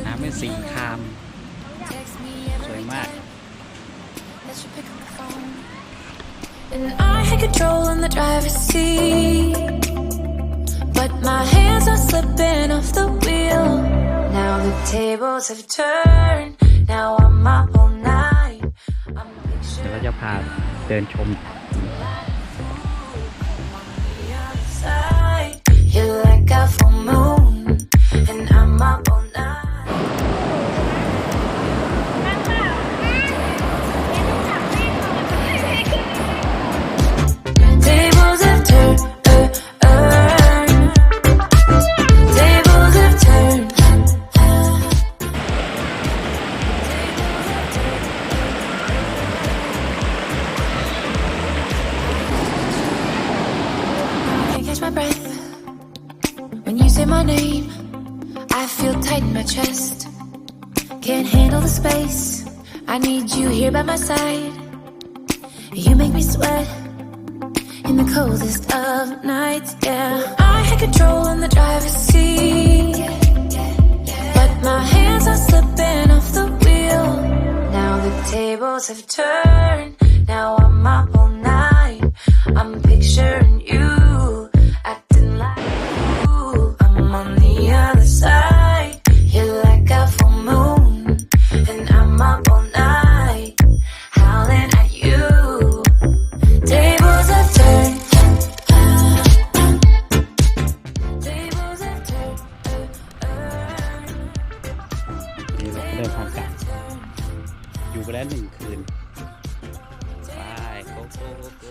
น้ำเป็นสีครามสวยมาก And I had control in the driver's seat, but my hands are slipping off the wheel. Now the tables have turned. Now I'm up all night. เดี๋ยวเราจะพาเดินชม You're like a full moon, and I'm up all night. Tables have turned. Tables have turned. I can't catch my breath when you say my name. I feel tight in my chest. Can't handle the space. I need you here by my side. You make me sweat in the coldest of nights. Yeah, I had control in the driver's seat, but my hands are slipping off the wheel. Now the tables have turned. Now I'm up all night. I'm picturing you acting like you. I'm on the other side. You're like a full moon, and I'm up all night, howling at you. Tables have turned. Tables have turned. นี่เราก็เดินทางกลับอยู่ไปแล้ว1 คืนไปโกโก้